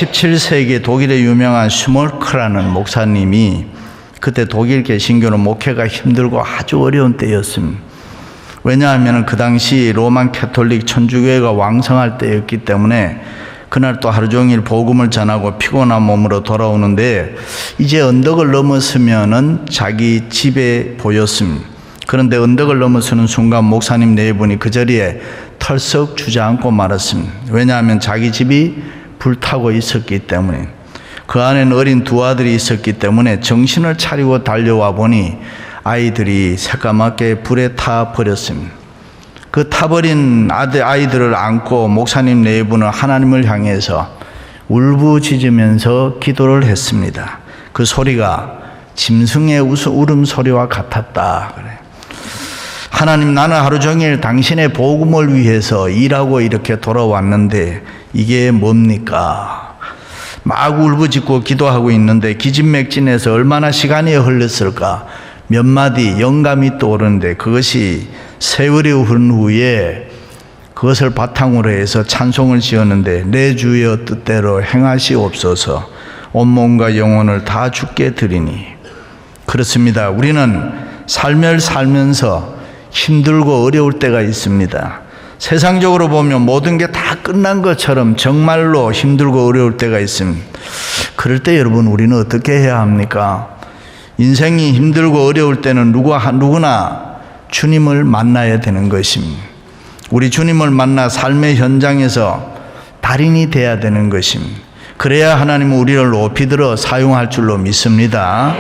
17세기 독일의 유명한 슈몰크라는 목사님이 그때 독일 개신교는 목회가 힘들고 아주 어려운 때였습니다. 왜냐하면 그 당시 로만 캐톨릭 천주교회가 왕성할 때였기 때문에 그날 또 하루 종일 복음을 전하고 피곤한 몸으로 돌아오는데 이제 언덕을 넘었으면은 자기 집에 보였습니다. 그런데 언덕을 넘어서는 순간 목사님 네 분이 그 자리에 털썩 주저앉고 말았습니다. 왜냐하면 자기 집이 불타고 있었기 때문에, 그 안에는 어린 두 아들이 있었기 때문에 정신을 차리고 달려와 보니 아이들이 새까맣게 불에 타 버렸습니다. 그 타버린 아이들을 안고 목사님 네 분은 하나님을 향해서 울부짖으면서 기도를 했습니다. 그 소리가 짐승의 울음소리와 같았다. 그래. 하나님, 나는 하루 종일 당신의 복음을 위해서 일하고 이렇게 돌아왔는데 이게 뭡니까? 막 울부짖고 기도하고 있는데 기진맥진해서 얼마나 시간이 흘렀을까? 몇 마디 영감이 떠오르는데 그것이 세월이 흐른 후에 그것을 바탕으로 해서 찬송을 지었는데, 내 주여 뜻대로 행하시옵소서, 온몸과 영혼을 다 주께 드리니. 그렇습니다. 우리는 삶을 살면서 힘들고 어려울 때가 있습니다. 세상적으로 보면 모든 게 다 끝난 것처럼 정말로 힘들고 어려울 때가 있습니다. 그럴 때 여러분, 우리는 어떻게 해야 합니까? 인생이 힘들고 어려울 때는 누구나 주님을 만나야 되는 것입니다. 우리 주님을 만나 삶의 현장에서 달인이 되어야 되는 것입니다. 그래야 하나님은 우리를 높이 들어 사용할 줄로 믿습니다.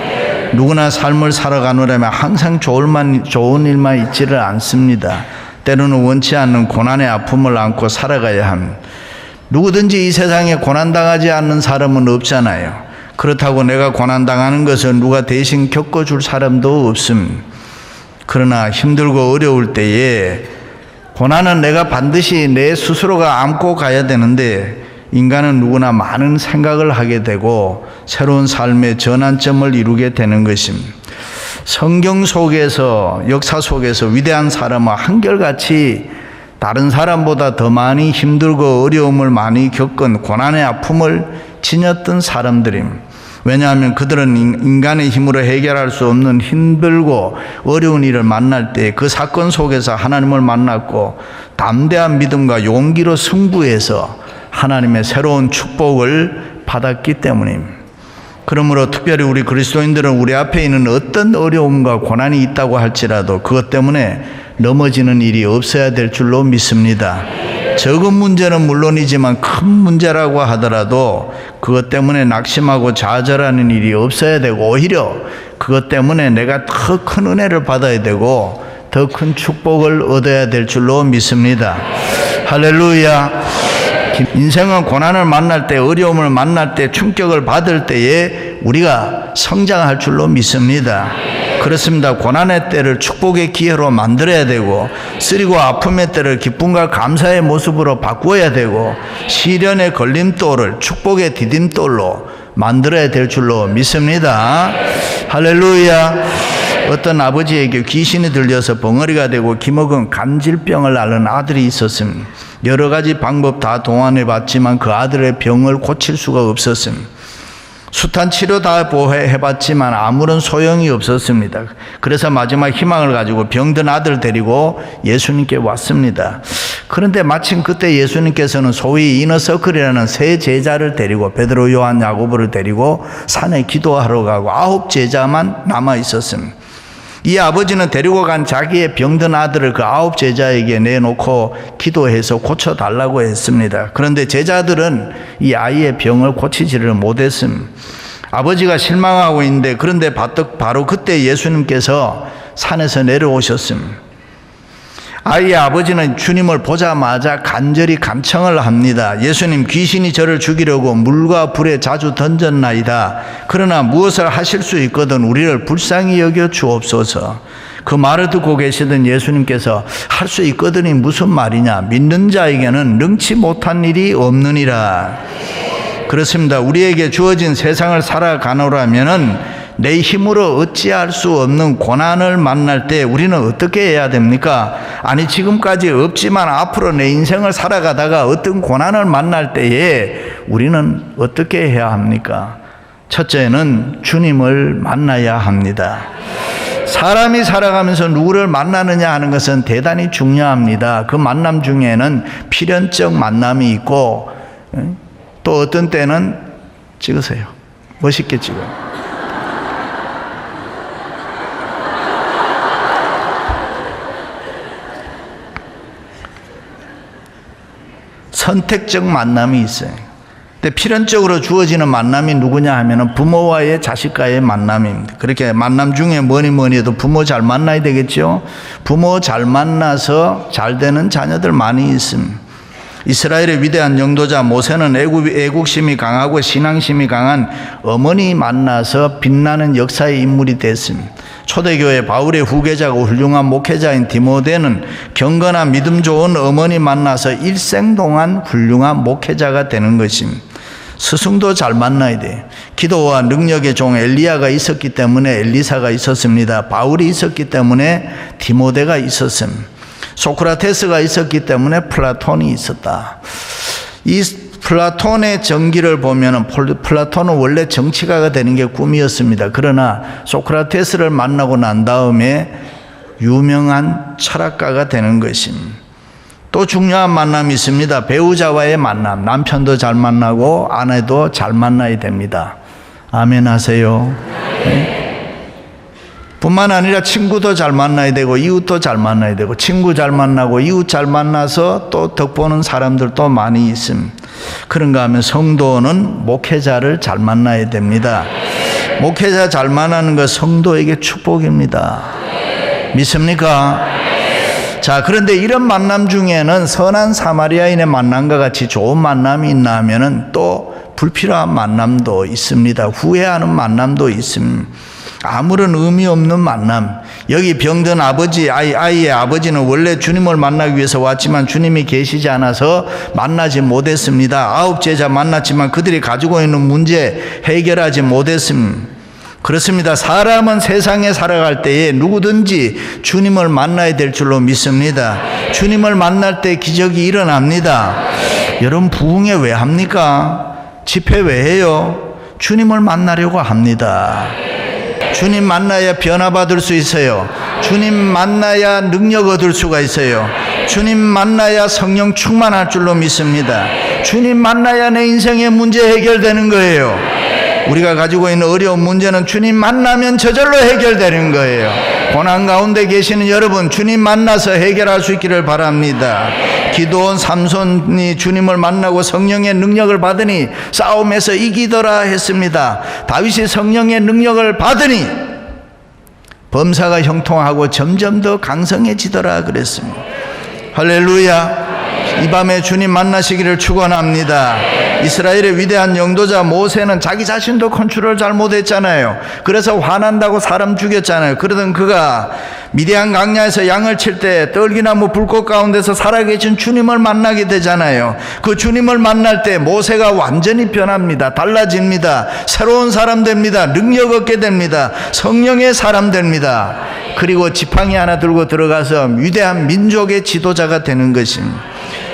누구나 삶을 살아가느라면 항상 좋은 일만 있지를 않습니다. 때로는 원치 않는 고난의 아픔을 안고 살아가야 합니다. 누구든지 이 세상에 고난당하지 않는 사람은 없잖아요. 그렇다고 내가 고난당하는 것을 누가 대신 겪어줄 사람도 없습니다. 그러나 힘들고 어려울 때에 고난은 내가 반드시 내 스스로가 안고 가야 되는데, 인간은 누구나 많은 생각을 하게 되고 새로운 삶의 전환점을 이루게 되는 것입니다. 성경 속에서, 역사 속에서 위대한 사람은 한결같이 다른 사람보다 더 많이 힘들고 어려움을 많이 겪은 고난의 아픔을 지녔던 사람들입니다. 왜냐하면 그들은 인간의 힘으로 해결할 수 없는 힘들고 어려운 일을 만날 때 그 사건 속에서 하나님을 만났고 담대한 믿음과 용기로 승부해서 하나님의 새로운 축복을 받았기 때문입니다. 그러므로 특별히 우리 그리스도인들은 우리 앞에 있는 어떤 어려움과 고난이 있다고 할지라도 그것 때문에 넘어지는 일이 없어야 될 줄로 믿습니다. 적은 문제는 물론이지만 큰 문제라고 하더라도 그것 때문에 낙심하고 좌절하는 일이 없어야 되고, 오히려 그것 때문에 내가 더 큰 은혜를 받아야 되고 더 큰 축복을 얻어야 될 줄로 믿습니다. 할렐루야. 인생은 고난을 만날 때, 어려움을 만날 때, 충격을 받을 때에 우리가 성장할 줄로 믿습니다. 그렇습니다. 고난의 때를 축복의 기회로 만들어야 되고, 쓰리고 아픔의 때를 기쁨과 감사의 모습으로 바꾸어야 되고, 시련의 걸림돌을 축복의 디딤돌로 만들어야 될 줄로 믿습니다. 할렐루야. 어떤 아버지에게 귀신이 들려서 벙어리가 되고 기먹은 간질병을 앓는 아들이 있었습니다. 여러 가지 방법 다 동원해 봤지만 그 아들의 병을 고칠 수가 없었습니다. 숱한 치료 다 해봤지만 아무런 소용이 없었습니다. 그래서 마지막 희망을 가지고 병든 아들 데리고 예수님께 왔습니다. 그런데 마침 그때 예수님께서는 소위 이너서클이라는 세 제자를 데리고, 베드로, 요한, 야고보를 데리고 산에 기도하러 가고 9 제자만 남아 있었습니다. 이 아버지는 데리고 간 자기의 병든 아들을 그 9 제자에게 내놓고 기도해서 고쳐달라고 했습니다. 그런데 제자들은 이 아이의 병을 고치지를 못했습니다. 아버지가 실망하고 있는데, 그런데 바로 그때 예수님께서 산에서 내려오셨습니다. 아이의 아버지는 주님을 보자마자 간절히 간청을 합니다. 예수님, 귀신이 저를 죽이려고 물과 불에 자주 던졌나이다. 그러나 무엇을 하실 수 있거든 우리를 불쌍히 여겨 주옵소서. 그 말을 듣고 계시던 예수님께서 할 수 있거든이 무슨 말이냐, 믿는 자에게는 능치 못한 일이 없느니라. 그렇습니다. 우리에게 주어진 세상을 살아가노라면은 내 힘으로 어찌할 수 없는 고난을 만날 때 우리는 어떻게 해야 됩니까? 아니, 지금까지 없지만 앞으로 내 인생을 살아가다가 어떤 고난을 만날 때에 우리는 어떻게 해야 합니까? 첫째는 주님을 만나야 합니다. 사람이 살아가면서 누구를 만나느냐 하는 것은 대단히 중요합니다. 그 만남 중에는 필연적 만남이 있고 또 어떤 때는 찍으세요. 멋있게 찍어요. 선택적 만남이 있어요. 근데 필연적으로 주어지는 만남이 누구냐 하면은 부모와의 자식과의 만남입니다. 그렇게 만남 중에 뭐니 해도 부모 잘 만나야 되겠죠. 부모 잘 만나서 잘 되는 자녀들 많이 있습니다. 이스라엘의 위대한 영도자 모세는 애국심이 강하고 신앙심이 강한 어머니 만나서 빛나는 역사의 인물이 됐습니다. 초대교회 바울의 후계자고 훌륭한 목회자인 디모데는 경건한 믿음 좋은 어머니 만나서 일생 동안 훌륭한 목회자가 되는 것입니다. 스승도 잘 만나야 돼요. 기도와 능력의 종 엘리야가 있었기 때문에 엘리사가 있었습니다. 바울이 있었기 때문에 디모데가 있었습니다. 소크라테스가 있었기 때문에 플라톤이 있었다. 이 플라톤의 정기를 보면 플라톤은 원래 정치가가 되는 게 꿈이었습니다. 그러나 소크라테스를 만나고 난 다음에 유명한 철학가가 되는 것입니다. 또 중요한 만남이 있습니다. 배우자와의 만남. 남편도 잘 만나고 아내도 잘 만나야 됩니다. 아멘 하세요. 네? 뿐만 아니라 친구도 잘 만나야 되고 이웃도 잘 만나야 되고 친구 잘 만나고 이웃 잘 만나서 또 덕보는 사람들도 많이 있습니다. 그런가 하면 성도는 목회자를 잘 만나야 됩니다. 목회자 잘 만나는 것 성도에게 축복입니다. 믿습니까? 자, 그런데 이런 만남 중에는 선한 사마리아인의 만남과 같이 좋은 만남이 있나 하면은 또 불필요한 만남도 있습니다. 후회하는 만남도 있습니다. 아무런 의미 없는 만남. 여기 병든 아버지, 아이의 아버지는 원래 주님을 만나기 위해서 왔지만 주님이 계시지 않아서 만나지 못했습니다. 9 제자 만났지만 그들이 가지고 있는 문제 해결하지 못했습니다. 그렇습니다. 사람은 세상에 살아갈 때에 누구든지 주님을 만나야 될 줄로 믿습니다. 주님을 만날 때 기적이 일어납니다. 여러분 부흥회 왜 합니까? 집회 왜 해요? 주님을 만나려고 합니다. 주님 만나야 변화받을 수 있어요. 주님 만나야 능력 얻을 수가 있어요. 주님 만나야 성령 충만할 줄로 믿습니다. 주님 만나야 내 인생의 문제 해결되는 거예요. 우리가 가지고 있는 어려운 문제는 주님 만나면 저절로 해결되는 거예요. 고난 가운데 계시는 여러분 주님 만나서 해결할 수 있기를 바랍니다. 기도원 삼손이 주님을 만나고 성령의 능력을 받으니 싸움에서 이기더라 했습니다. 다윗이 성령의 능력을 받으니 범사가 형통하고 점점 더 강성해지더라 그랬습니다. 할렐루야. 이 밤에 주님 만나시기를 축원합니다. 이스라엘의 위대한 영도자 모세는 자기 자신도 컨트롤 잘 못했잖아요. 그래서 화난다고 사람 죽였잖아요. 그러던 그가 미디안 강야에서 양을 칠 때 떨기나무 불꽃 가운데서 살아계신 주님을 만나게 되잖아요. 그 주님을 만날 때 모세가 완전히 변합니다. 달라집니다. 새로운 사람 됩니다. 능력 얻게 됩니다. 성령의 사람 됩니다. 그리고 지팡이 하나 들고 들어가서 위대한 민족의 지도자가 되는 것입니다.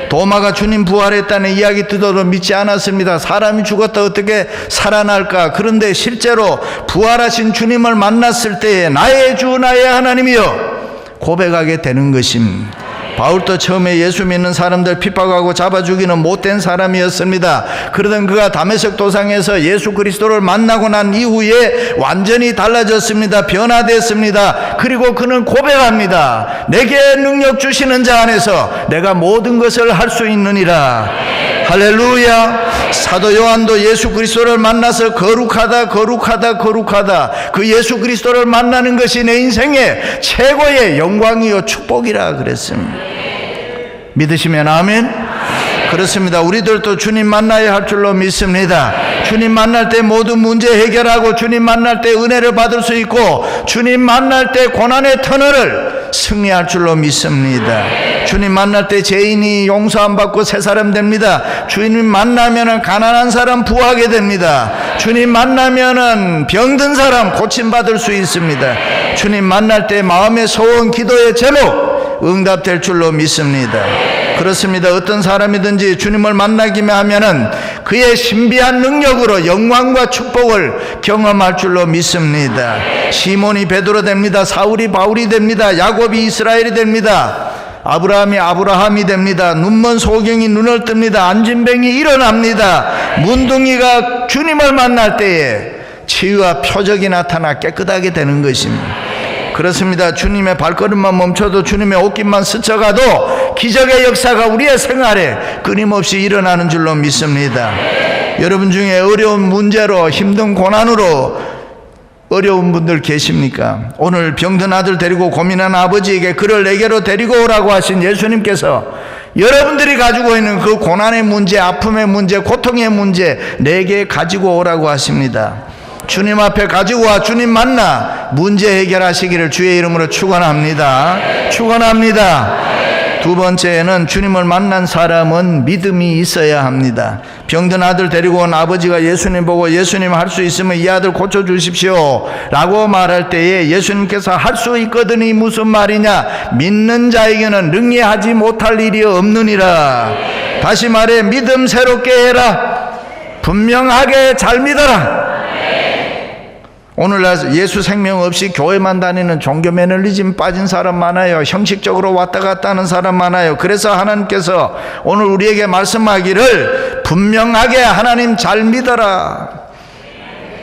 도마가 주님 부활했다는 이야기 듣어도 믿지 않았습니다. 사람이 죽었다 어떻게 살아날까? 그런데 실제로 부활하신 주님을 만났을 때에 나의 주 나의 하나님이여 고백하게 되는 것입니다. 바울도 처음에 예수 믿는 사람들 핍박하고 잡아 죽이는 못된 사람이었습니다. 그러던 그가 다메섹 도상에서 예수 그리스도를 만나고 난 이후에 완전히 달라졌습니다. 변화됐습니다. 그리고 그는 고백합니다. 내게 능력 주시는 자 안에서 내가 모든 것을 할 수 있느니라. 할렐루야. 사도 요한도 예수 그리스도를 만나서 거룩하다 그 예수 그리스도를 만나는 것이 내 인생의 최고의 영광이요 축복이라 그랬습니다. 믿으시면 아멘. 그렇습니다. 우리들도 주님 만나야 할 줄로 믿습니다. 주님 만날 때 모든 문제 해결하고 주님 만날 때 은혜를 받을 수 있고 주님 만날 때 고난의 터널을 승리할 줄로 믿습니다. 주님 만날 때 죄인이 용서 안 받고 새 사람 됩니다. 주님 만나면은 가난한 사람 부하게 됩니다. 주님 만나면은 병든 사람 고침 받을 수 있습니다. 주님 만날 때 마음의 소원 기도의 제목 응답될 줄로 믿습니다. 그렇습니다. 어떤 사람이든지 주님을 만나기만 하면은 그의 신비한 능력으로 영광과 축복을 경험할 줄로 믿습니다. 시몬이 베드로 됩니다. 사울이 바울이 됩니다. 야곱이 이스라엘이 됩니다. 아브라함이 아브라함이 됩니다. 눈먼 소경이 눈을 뜹니다. 안진뱅이 일어납니다. 문둥이가 주님을 만날 때에 치유와 표적이 나타나 깨끗하게 되는 것입니다. 그렇습니다. 주님의 발걸음만 멈춰도, 주님의 옷깃만 스쳐가도 기적의 역사가 우리의 생활에 끊임없이 일어나는 줄로 믿습니다. 여러분 중에 어려운 문제로, 힘든 고난으로 어려운 분들 계십니까? 오늘 병든 아들 데리고 고민한 아버지에게 그를 내게로 데리고 오라고 하신 예수님께서 여러분들이 가지고 있는 그 고난의 문제, 아픔의 문제, 고통의 문제 내게 가지고 오라고 하십니다. 주님 앞에 가지고 와 주님 만나 문제 해결하시기를 주의 이름으로 축원합니다. 축원합니다. 두 번째는 주님을 만난 사람은 믿음이 있어야 합니다. 병든 아들 데리고 온 아버지가 예수님 보고 예수님 할 수 있으면 이 아들 고쳐주십시오 라고 말할 때에 예수님께서 할 수 있거든이 무슨 말이냐, 믿는 자에게는 능히 하지 못할 일이 없느니라. 다시 말해 믿음 새롭게 해라. 분명하게 잘 믿어라. 오늘날 예수 생명 없이 교회만 다니는 종교 매너리즘 빠진 사람 많아요. 형식적으로 왔다 갔다 하는 사람 많아요. 그래서 하나님께서 오늘 우리에게 말씀하기를 분명하게 하나님 잘 믿어라.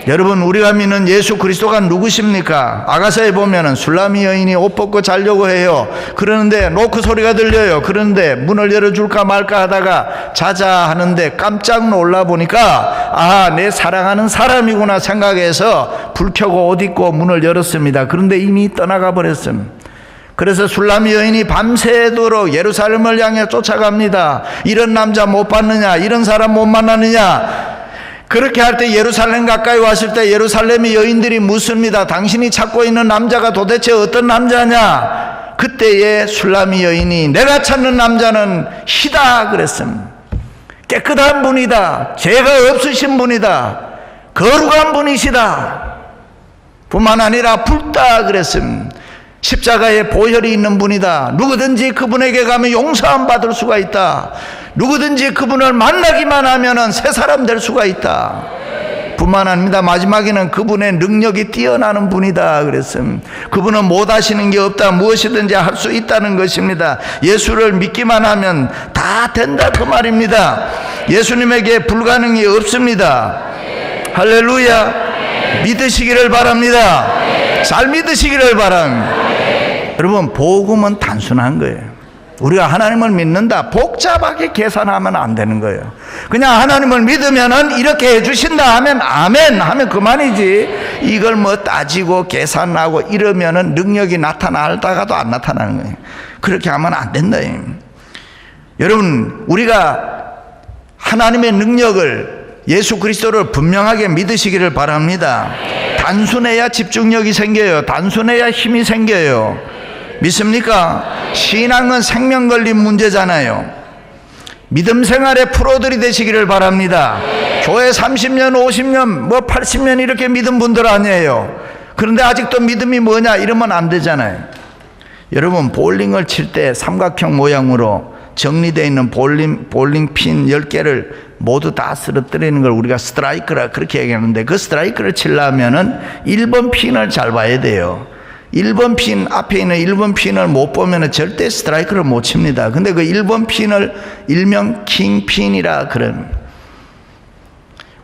여러분, 우리가 믿는 예수 그리스도가 누구십니까? 아가서에 보면은 술라미 여인이 옷 벗고 자려고 해요. 그러는데 노크 소리가 들려요. 그런데 문을 열어줄까 말까 하다가 자자 하는데 깜짝 놀라 보니까 아, 내 사랑하는 사람이구나 생각해서 불 켜고 옷 입고 문을 열었습니다. 그런데 이미 떠나가 버렸습니다. 그래서 술라미 여인이 밤새도록 예루살렘을 향해 쫓아갑니다. 이런 남자 못 봤느냐, 이런 사람 못 만나느냐. 그렇게 할 때 예루살렘 가까이 왔을 때 예루살렘의 여인들이 묻습니다. 당신이 찾고 있는 남자가 도대체 어떤 남자냐? 그때에 술라미 여인이 내가 찾는 남자는 희다 그랬습니다. 깨끗한 분이다. 죄가 없으신 분이다. 거룩한 분이시다. 뿐만 아니라 붉다 그랬습니다. 십자가에 보혈이 있는 분이다. 누구든지 그분에게 가면 용서함 받을 수가 있다. 누구든지 그분을 만나기만 하면 새 사람 될 수가 있다. 뿐만 아닙니다. 마지막에는 그분의 능력이 뛰어나는 분이다 그랬습니다. 그분은 못하시는 게 없다. 무엇이든지 할 수 있다는 것입니다. 예수를 믿기만 하면 다 된다 그 말입니다. 예수님에게 불가능이 없습니다. 할렐루야. 믿으시기를 바랍니다. 잘 믿으시기를 바랍니다. 여러분, 복음은 단순한 거예요. 우리가 하나님을 믿는다 복잡하게 계산하면 안 되는 거예요. 그냥 하나님을 믿으면은 이렇게 해주신다 하면 아멘 하면 그만이지, 이걸 뭐 따지고 계산하고 이러면은 능력이 나타나다가도 안 나타나는 거예요. 그렇게 하면 안 된다. 여러분, 우리가 하나님의 능력을, 예수 그리스도를 분명하게 믿으시기를 바랍니다. 단순해야 집중력이 생겨요. 단순해야 힘이 생겨요. 믿습니까? 신앙은 생명 걸린 문제잖아요. 믿음 생활의 프로들이 되시기를 바랍니다. 교회 30년, 50년, 뭐 80년 이렇게 믿은 분들 아니에요. 그런데 아직도 믿음이 뭐냐 이러면 안 되잖아요. 여러분, 볼링을 칠 때 삼각형 모양으로 정리되어 있는 볼링핀 10개를 모두 다 쓰러뜨리는 걸 우리가 스트라이크라 그렇게 얘기하는데, 그 스트라이크를 치려면은 1번 핀을 잘 봐야 돼요. 1번 핀, 앞에 있는 1번 핀을 못 보면은 절대 스트라이크를 못 칩니다. 근데 그 1번 핀을 일명 킹핀이라 그런,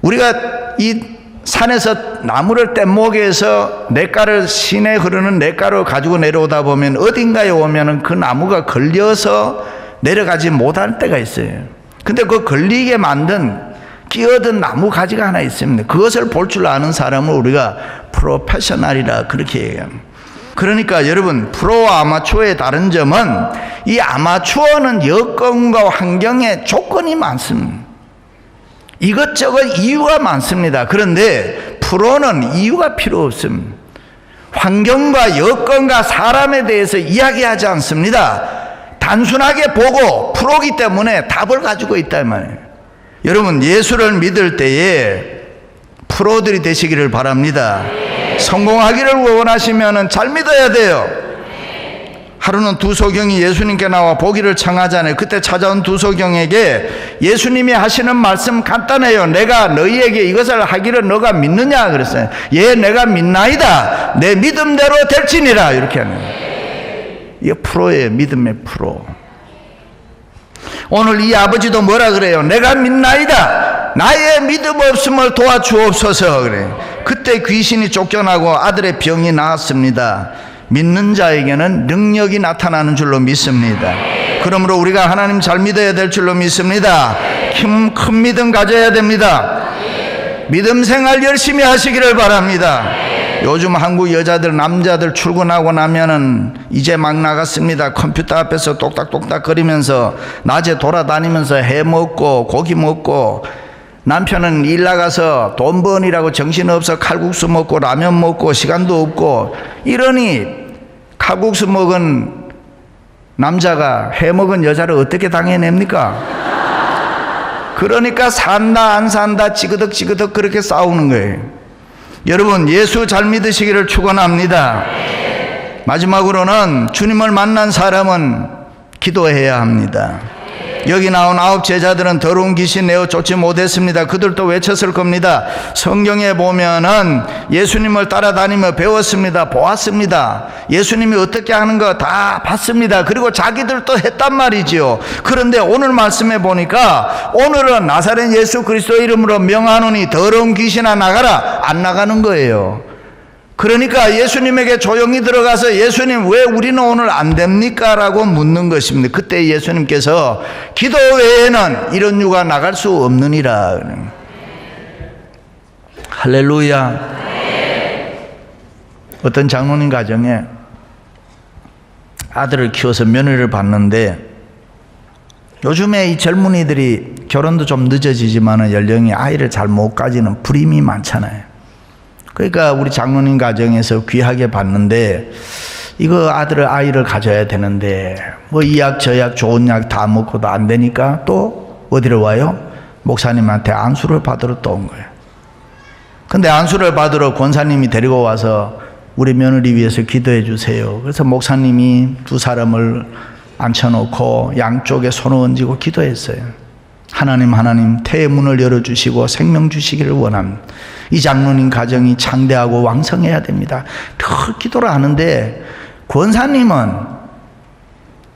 우리가 이 산에서 나무를 뗏목에서 냇가를, 시내 흐르는 냇가로 가지고 내려오다 보면 어딘가에 오면은 그 나무가 걸려서 내려가지 못할 때가 있어요. 근데 그 걸리게 만든 끼어든 나무 가지가 하나 있습니다. 그것을 볼 줄 아는 사람을 우리가 프로페셔널이라 그렇게 얘기합니다. 그러니까 여러분, 프로와 아마추어의 다른 점은 이 아마추어는 여건과 환경에 조건이 많습니다. 이것저것 이유가 많습니다. 그런데 프로는 이유가 필요 없습니다. 환경과 여건과 사람에 대해서 이야기하지 않습니다. 단순하게 보고 프로기 때문에 답을 가지고 있단 말이에요. 여러분, 예수를 믿을 때에 프로들이 되시기를 바랍니다. 성공하기를 원하시면 잘 믿어야 돼요. 하루는 두소경이 예수님께 나와 보기를 청하잖아요. 그때 찾아온 두소경에게 예수님이 하시는 말씀 간단해요. 내가 너희에게 이것을 하기를 너가 믿느냐 그랬어요. 예, 내가 믿나이다. 내 믿음대로 될지니라. 이렇게 하는 거예요. 이게 프로예요. 믿음의 프로. 오늘 이 아버지도 뭐라 그래요? 내가 믿나이다. 나의 믿음 없음을 도와주옵소서. 그래요. 그때 귀신이 쫓겨나고 아들의 병이 나았습니다. 믿는 자에게는 능력이 나타나는 줄로 믿습니다. 그러므로 우리가 하나님 잘 믿어야 될 줄로 믿습니다. 큰 믿음 가져야 됩니다. 믿음 생활 열심히 하시기를 바랍니다. 요즘 한국 여자들, 남자들 출근하고 나면은 이제 막 나갔습니다. 컴퓨터 앞에서 똑딱똑딱 거리면서 낮에 돌아다니면서 해 먹고 고기 먹고, 남편은 일 나가서 돈 버니라고 정신없어 칼국수 먹고 라면 먹고 시간도 없고, 이러니 칼국수 먹은 남자가 해 먹은 여자를 어떻게 당해냅니까? 그러니까 산다 안 산다 찌그덕 그렇게 싸우는 거예요. 여러분, 예수 잘 믿으시기를 축원합니다. 마지막으로는 주님을 만난 사람은 기도해야 합니다. 여기 나온 9 제자들은 더러운 귀신 내어 쫓지 못했습니다. 그들도 외쳤을 겁니다. 성경에 보면은 예수님을 따라다니며 배웠습니다. 보았습니다. 예수님이 어떻게 하는 거 다 봤습니다. 그리고 자기들도 했단 말이지요. 그런데 오늘 말씀에 보니까 오늘은 나사렛 예수 그리스도 이름으로 명하노니 더러운 귀신아 나가라, 안 나가는 거예요. 그러니까 예수님에게 조용히 들어가서 예수님 왜 우리는 오늘 안 됩니까? 라고 묻는 것입니다. 그때 예수님께서 기도 외에는 이런 유가 나갈 수 없느니라. 할렐루야. 어떤 장로님 가정에 아들을 키워서 며느리를 봤는데, 요즘에 이 젊은이들이 결혼도 좀 늦어지지만 연령이 아이를 잘 못 가지는 불임이 많잖아요. 그러니까 우리 장로님 가정에서 귀하게 봤는데, 이거 아이를 가져야 되는데 뭐 이 약 저 약 좋은 약 다 먹고도 안 되니까 또 어디로 와요? 목사님한테 안수를 받으러 또 온 거예요. 근데 안수를 받으러 권사님이 데리고 와서 우리 며느리 위해서 기도해 주세요. 그래서 목사님이 2 사람을 앉혀놓고 양쪽에 손을 얹고 기도했어요. 하나님 태의 문을 열어주시고 생명 주시기를 원합니다. 이 장로님 가정이 창대하고 왕성해야 됩니다. 더 기도를 하는데 권사님은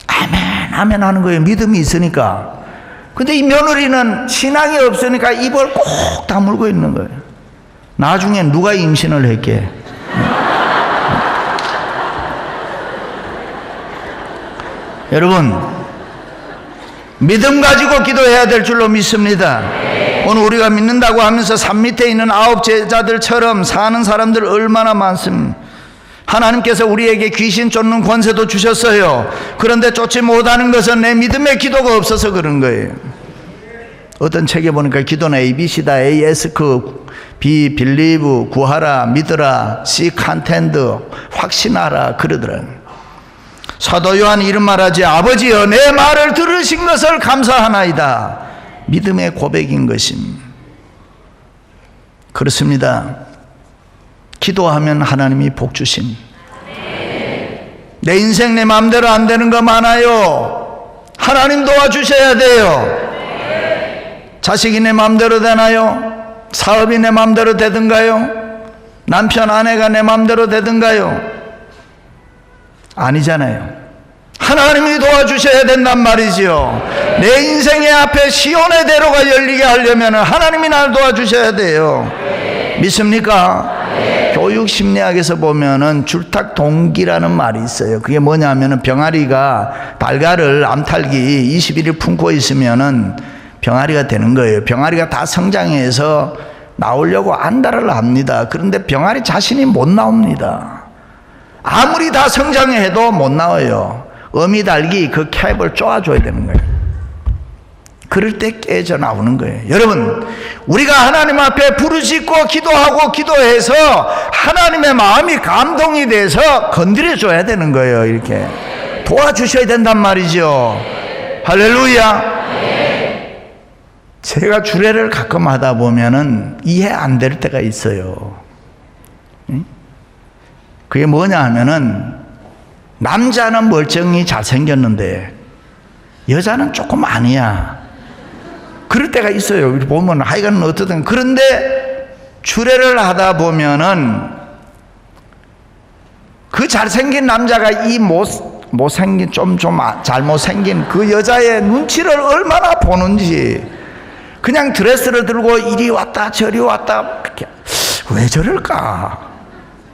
아멘 아멘 하는 거예요. 믿음이 있으니까. 근데 이 며느리는 신앙이 없으니까 입을 꼭 다물고 있는 거예요. 나중에 누가 임신을 했게. 여러분, 믿음 가지고 기도해야 될 줄로 믿습니다. 오늘 우리가 믿는다고 하면서 산 밑에 있는 9 제자들처럼 사는 사람들 얼마나 많습니다. 하나님께서 우리에게 귀신 쫓는 권세도 주셨어요. 그런데 쫓지 못하는 것은 내 믿음의 기도가 없어서 그런 거예요. 어떤 책에 보니까 기도는 ABC다. A, ask, B, believe, 구하라, 믿으라, C, contend, 확신하라 그러더라고요. 사도 요한이 이런 말하지, 아버지여 내 말을 들으신 것을 감사하나이다. 믿음의 고백인 것입니다. 그렇습니다. 기도하면 하나님이 복 주십니다. 내 인생 내 마음대로 안 되는 거 많아요. 하나님 도와주셔야 돼요. 자식이 내 마음대로 되나요? 사업이 내 마음대로 되든가요? 남편 아내가 내 마음대로 되든가요? 아니잖아요. 하나님이 도와주셔야 된단 말이지요. 내 인생의 앞에 시온의 대로가 열리게 하려면 하나님이 날 도와주셔야 돼요. 믿습니까? 교육 심리학에서 보면은 줄탁동기라는 말이 있어요. 그게 뭐냐면은 병아리가 달걀을 암탉이 21일 품고 있으면은 병아리가 되는 거예요. 병아리가 다 성장해서 나오려고 안달을 합니다. 그런데 병아리 자신이 못 나옵니다. 아무리 다 성장해도 못 나와요. 어미닭이 그 캡을 쪼아줘야 되는 거예요. 그럴 때 깨져 나오는 거예요. 여러분, 우리가 하나님 앞에 부르짖고 기도하고 기도해서 하나님의 마음이 감동이 돼서 건드려줘야 되는 거예요. 이렇게 도와주셔야 된단 말이죠. 할렐루야. 제가 주례를 가끔 하다 보면은 이해 안 될 때가 있어요. 그게 뭐냐 하면은 남자는 멀쩡히 잘생겼는데 여자는 조금 아니야. 그럴 때가 있어요. 우리 보면 하여간 어떻든. 그런데 주례를 하다 보면은 그 잘생긴 남자가 이 못생긴 좀 잘못생긴 그 여자의 눈치를 얼마나 보는지, 그냥 드레스를 들고 이리 왔다 저리 왔다, 이렇게 왜 저럴까?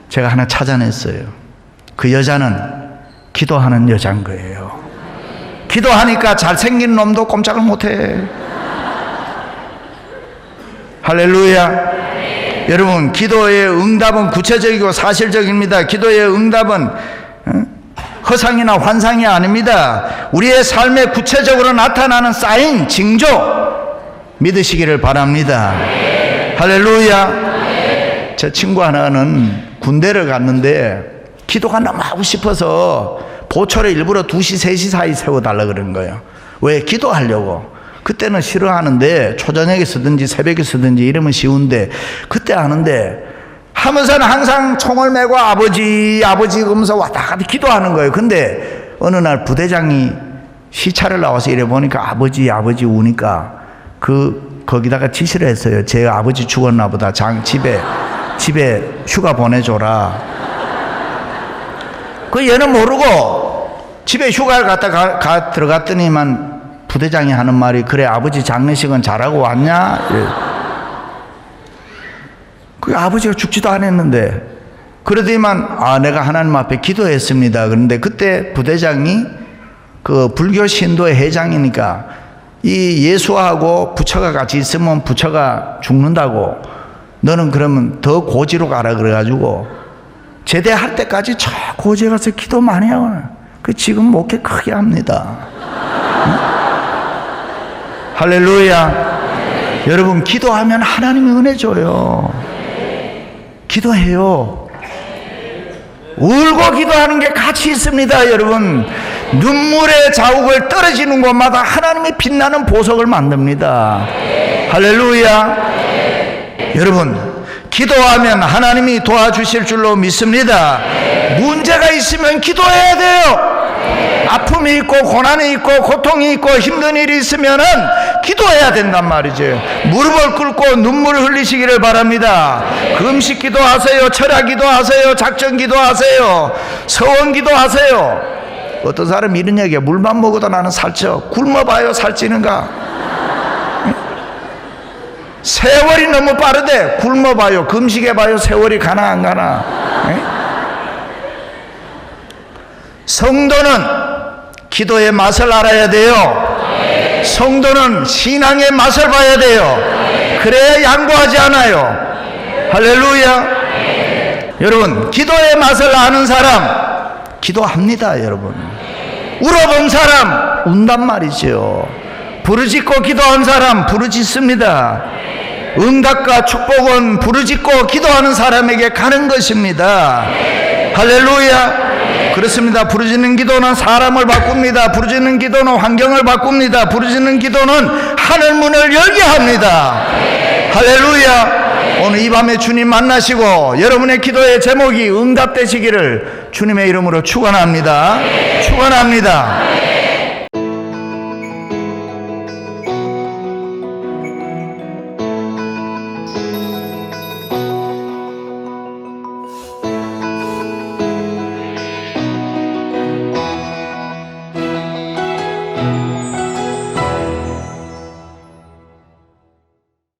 제가 하나 찾아냈어요. 그 여자는 기도하는 여자인 거예요. 기도하니까 잘생긴 놈도 꼼짝을 못해. 할렐루야. 여러분, 기도의 응답은 구체적이고 사실적입니다. 기도의 응답은 허상이나 환상이 아닙니다. 우리의 삶에 구체적으로 나타나는 사인, 징조 믿으시기를 바랍니다. 할렐루야. 제 친구 하나는 군대를 갔는데 기도가 너무 하고 싶어서 보초를 일부러 2시, 3시 사이 세워달라 그러는 거예요. 왜? 기도하려고. 그때는 싫어하는데 초저녁에 쓰든지 새벽에 쓰든지 이러면 쉬운데, 그때 하는데 하면서는 항상 총을 메고 아버지 그러면서 왔다 갔다 기도하는 거예요. 근데 어느 날 부대장이 시차를 나와서 이래 보니까 아버지 우니까 거기다가 지시를 했어요. 제 아버지 죽었나 보다. 집에 휴가 보내줘라. 그 얘는 모르고 집에 휴가를 갔다 들어갔더니만 부대장이 하는 말이, 그래 아버지 장례식은 잘하고 왔냐? 그 아버지가 죽지도 않았는데, 그러더니만 내가 하나님 앞에 기도했습니다. 그런데 그때 부대장이 그 불교 신도의 회장이니까 이 예수하고 부처가 같이 있으면 부처가 죽는다고, 너는 그러면 더 고지로 가라 그래가지고 제대할 때까지 저 고지에 가서 기도 많이 하고, 그 지금 목회 크게 합니다. 할렐루야. 여러분, 기도하면 하나님이 은혜 줘요. 기도해요. 울고 기도하는 게 가치 있습니다. 여러분, 눈물의 자욱을 떨어지는 곳마다 하나님이 빛나는 보석을 만듭니다. 할렐루야. 여러분, 기도하면 하나님이 도와주실 줄로 믿습니다. 문제가 있으면 기도해야 돼요. 아픔이 있고 고난이 있고 고통이 있고 힘든 일이 있으면은 기도해야 된단 말이죠. 무릎을 꿇고 눈물을 흘리시기를 바랍니다. 금식 기도하세요. 철야 기도하세요. 작전 기도하세요. 서원 기도하세요. 어떤 사람이 이런 얘기야. 물만 먹어도 나는 살쪄. 굶어봐요 살찌는가? 세월이 너무 빠르대. 굶어봐요. 금식해봐요. 세월이 가나 안 가나? 성도는 기도의 맛을 알아야 돼요. 성도는 신앙의 맛을 봐야 돼요. 그래야 양보하지 않아요. 할렐루야. 여러분, 기도의 맛을 아는 사람 기도합니다. 여러분, 울어본 사람 운단 말이죠. 부르짖고 기도한 사람 부르짖습니다. 응답과 축복은 부르짖고 기도하는 사람에게 가는 것입니다. 할렐루야. 그렇습니다. 부르짖는 기도는 사람을 바꿉니다. 부르짖는 기도는 환경을 바꿉니다. 부르짖는 기도는 하늘 문을 열게 합니다. 할렐루야. 오늘 이 밤에 주님 만나시고 여러분의 기도의 제목이 응답되시기를 주님의 이름으로 축원합니다. 축원합니다.